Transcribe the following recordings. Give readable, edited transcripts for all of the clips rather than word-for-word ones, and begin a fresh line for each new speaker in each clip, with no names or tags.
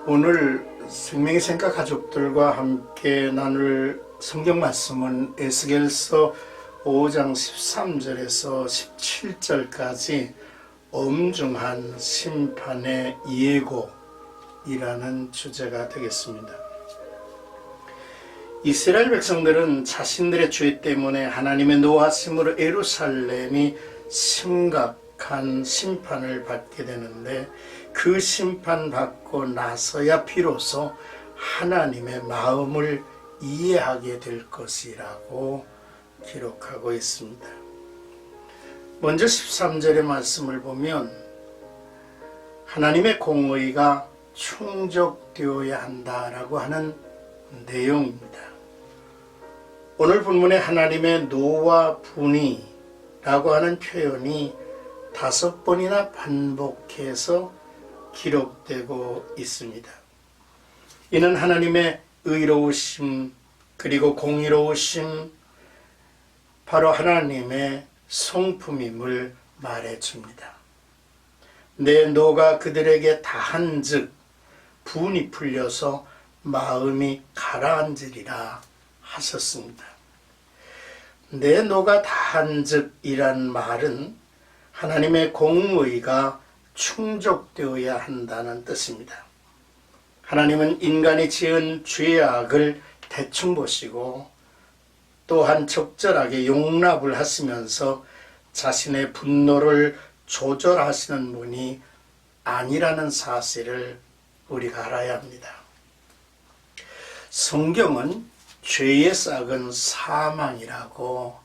오늘 생명의 생각 가족들과 함께 나눌 성경 말씀은 에스겔서 5장 13절에서 17절까지 엄중한 심판의 예고이라는 주제가 되겠습니다. 이스라엘 백성들은 자신들의 죄 때문에 하나님의 노하심으로 예루살렘이 심각한 심판을 받게 되는데, 그 심판받고 나서야 비로소 하나님의 마음을 이해하게 될 것이라고 기록하고 있습니다. 먼저 13절의 말씀을 보면 하나님의 공의가 충족되어야 한다라고 하는 내용입니다. 오늘 본문에 하나님의 노와 분이라고 하는 표현이 5번이나 반복해서 기록되고 있습니다. 이는 하나님의 의로우심 그리고 공의로우심, 바로 하나님의 성품임을 말해줍니다. 내 노가 그들에게 다한즉 분이 풀려서 마음이 가라앉으리라 하셨습니다. 내 노가 다한즉이란 말은 하나님의 공의가 충족되어야 한다는 뜻입니다. 하나님은 인간이 지은 죄악을 대충 보시고 또한 적절하게 용납을 하시면서 자신의 분노를 조절하시는 분이 아니라는 사실을 우리가 알아야 합니다. 성경은 죄의 싹은 사망이라고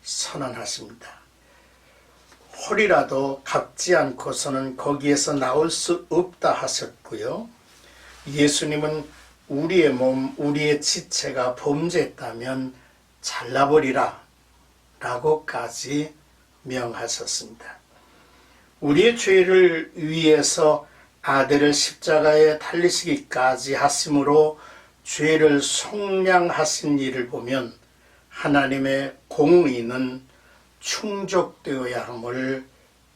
선언하십니다. 홀이라도 갚지 않고서는 거기에서 나올 수 없다 하셨고요. 예수님은 우리의 몸, 우리의 지체가 범죄했다면 잘라버리라 라고까지 명하셨습니다. 우리의 죄를 위해서 아들을 십자가에 달리시기까지 하심으로 죄를 속량하신 일을 보면 하나님의 공의는 충족되어야 함을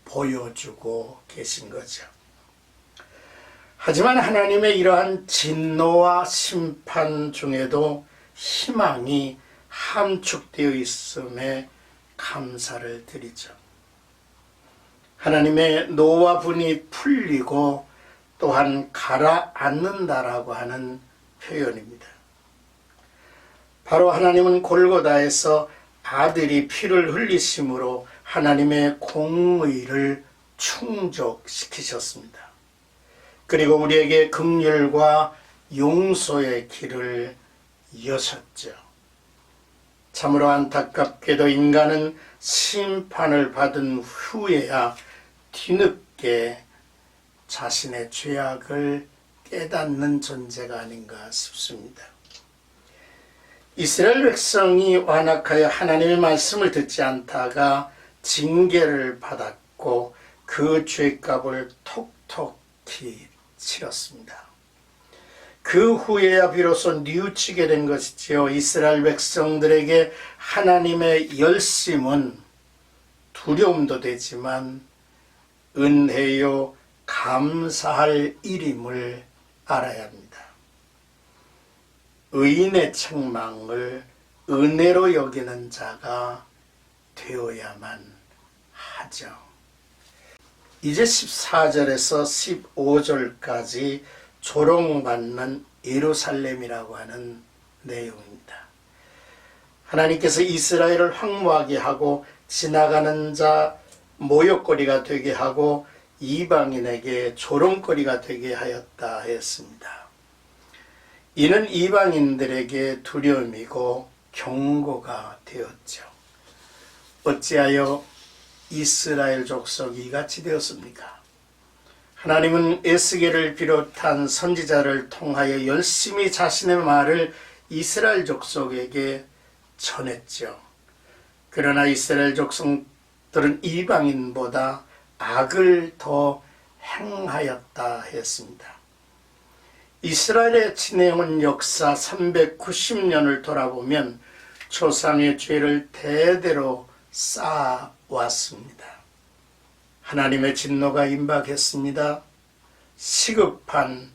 보여주고 계신 거죠. 하지만 하나님의 이러한 진노와 심판 중에도 희망이 함축되어 있음에 감사를 드리죠. 하나님의 노와 분이 풀리고 또한 가라앉는다라고 하는 표현입니다. 바로 하나님은 골고다에서 아들이 피를 흘리심으로 하나님의 공의를 충족시키셨습니다. 그리고 우리에게 긍휼과 용서의 길을 여셨죠. 참으로 안타깝게도 인간은 심판을 받은 후에야 뒤늦게 자신의 죄악을 깨닫는 존재가 아닌가 싶습니다. 이스라엘 백성이 완악하여 하나님의 말씀을 듣지 않다가 징계를 받았고 그 죄값을 톡톡히 치렀습니다. 그 후에야 비로소 뉘우치게 된 것이지요. 이스라엘 백성들에게 하나님의 열심은 두려움도 되지만 은혜요 감사할 일임을 알아야 합니다. 의인의 책망을 은혜로 여기는 자가 되어야만 하죠. 이제 14절에서 15절까지 조롱받는 예루살렘이라고 하는 내용입니다. 하나님께서 이스라엘을 황무하게 하고 지나가는 자 모욕거리가 되게 하고 이방인에게 조롱거리가 되게 하였다 했습니다. 이는 이방인들에게 두려움이고 경고가 되었죠. 어찌하여 이스라엘 족속이 이같이 되었습니까? 하나님은 에스겔을 비롯한 선지자를 통하여 열심히 자신의 말을 이스라엘 족속에게 전했죠. 그러나 이스라엘 족속들은 이방인보다 악을 더 행하였다 했습니다. 이스라엘의 진행한 역사 390년을 돌아보면 조상의 죄를 대대로 쌓아왔습니다. 하나님의 진노가 임박했습니다. 시급한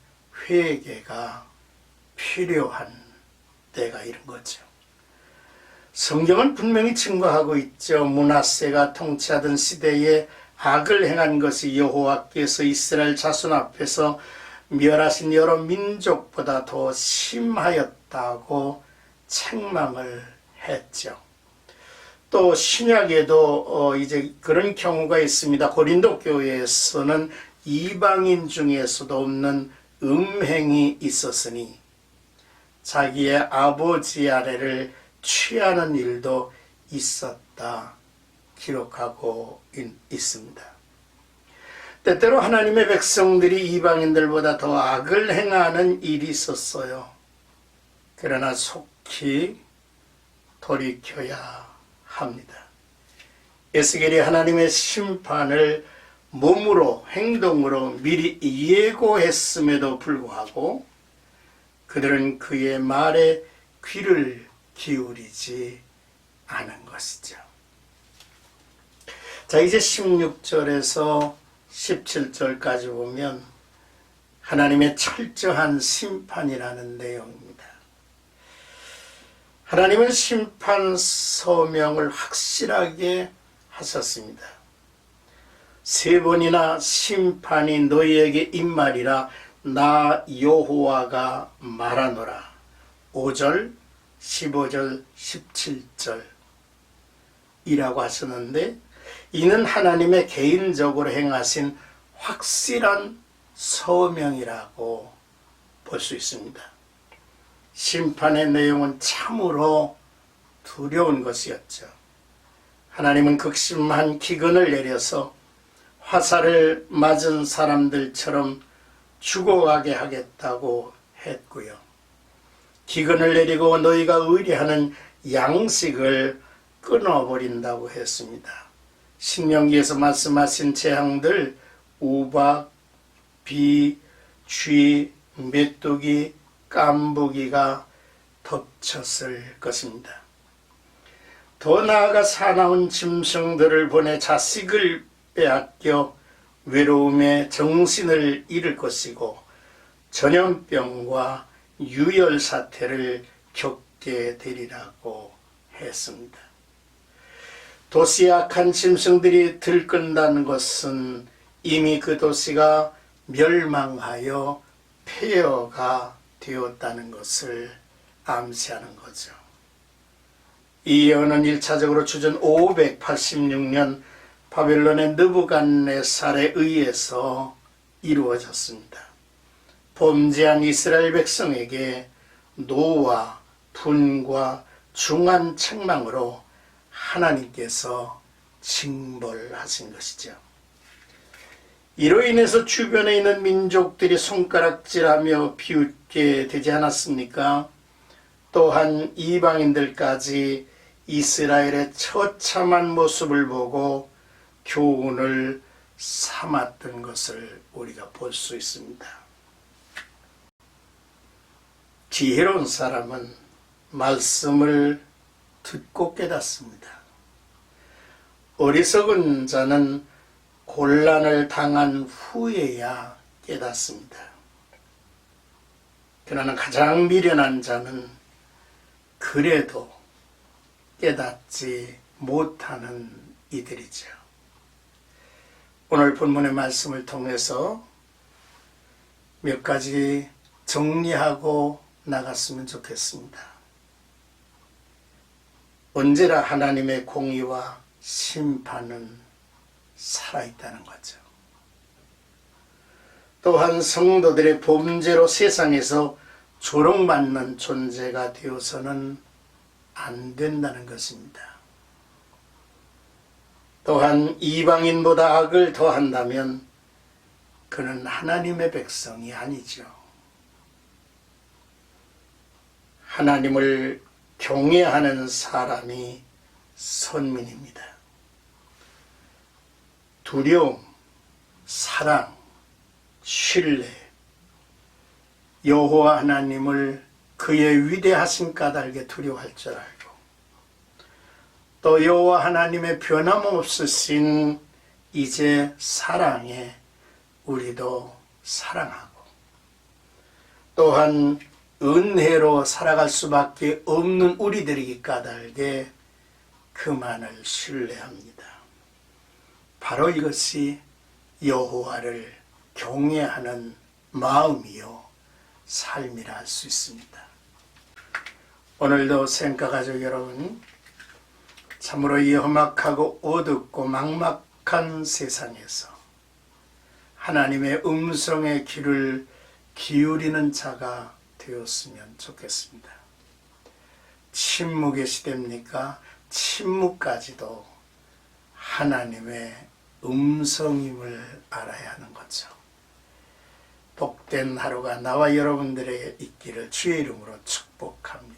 회개가 필요한 때가 이런 거죠. 성경은 분명히 증거하고 있죠. 므낫세가 통치하던 시대에 악을 행한 것이 여호와께서 이스라엘 자손 앞에서 멸하신 여러 민족보다 더 심하였다고 책망을 했죠. 또 신약에도 이제 그런 경우가 있습니다. 고린도 교회에서는 이방인 중에서도 없는 음행이 있었으니 자기의 아버지 아래를 취하는 일도 있었다 기록하고 있습니다. 때때로 하나님의 백성들이 이방인들보다 더 악을 행하는 일이 있었어요. 그러나 속히 돌이켜야 합니다. 에스겔이 하나님의 심판을 몸으로 행동으로 미리 예고했음에도 불구하고 그들은 그의 말에 귀를 기울이지 않은 것이죠. 자, 이제 16절에서 17절까지 보면 하나님의 철저한 심판이라는 내용입니다. 하나님은 심판 서명을 확실하게 하셨습니다. 3번이나 심판이 너희에게 임말이라 나 여호와가 말하노라. 5절, 15절, 17절 이라고 하셨는데 이는 하나님의 개인적으로 행하신 확실한 서명이라고 볼 수 있습니다. 심판의 내용은 참으로 두려운 것이었죠. 하나님은 극심한 기근을 내려서 화살을 맞은 사람들처럼 죽어가게 하겠다고 했고요. 기근을 내리고 너희가 의뢰하는 양식을 끊어버린다고 했습니다. 신명기에서 말씀하신 재앙들 우박, 비, 쥐, 메뚜기, 깐부기가 덮쳤을 것입니다. 더 나아가 사나운 짐승들을 보내 자식을 빼앗겨 외로움에 정신을 잃을 것이고 전염병과 유혈 사태를 겪게 되리라고 했습니다. 도시에 악한 짐승들이 들끓는다는 것은 이미 그 도시가 멸망하여 폐허가 되었다는 것을 암시하는 거죠. 이 예언은 1차적으로 주전 586년 바벨론의 느부갓네살에 의해서 이루어졌습니다. 범죄한 이스라엘 백성에게 노와 분과 중한 책망으로 하나님께서 징벌하신 것이죠. 이로 인해서 주변에 있는 민족들이 손가락질하며 비웃게 되지 않았습니까? 또한 이방인들까지 이스라엘의 처참한 모습을 보고 교훈을 삼았던 것을 우리가 볼 수 있습니다. 지혜로운 사람은 말씀을 듣고 깨닫습니다. 어리석은 자는 곤란을 당한 후에야 깨닫습니다. 그러나 가장 미련한 자는 그래도 깨닫지 못하는 이들이죠. 오늘 본문의 말씀을 통해서 몇 가지 정리하고 나갔으면 좋겠습니다. 언제나 하나님의 공의와 심판은 살아있다는 거죠. 또한 성도들의 범죄로 세상에서 조롱받는 존재가 되어서는 안 된다는 것입니다. 또한 이방인보다 악을 더한다면 그는 하나님의 백성이 아니죠. 하나님을 경외하는 사람이 선민입니다. 두려움, 사랑, 신뢰, 여호와 하나님을 그의 위대하신 까닭에 두려워할 줄 알고 또 여호와 하나님의 변함없으신 이제 사랑에 우리도 사랑하고 또한 은혜로 살아갈 수밖에 없는 우리들에게 까닭에 그만을 신뢰합니다. 바로 이것이 여호와를 경외하는 마음이요 삶이라 할 수 있습니다. 오늘도 생가가족 여러분, 참으로 이 험악하고 어둡고 막막한 세상에서 하나님의 음성의 귀를 기울이는 자가 되었으면 좋겠습니다. 침묵의 시대입니까? 침묵까지도 하나님의 음성임을 알아야 하는 거죠. 복된 하루가 나와 여러분들에게 있기를 주의 이름으로 축복합니다.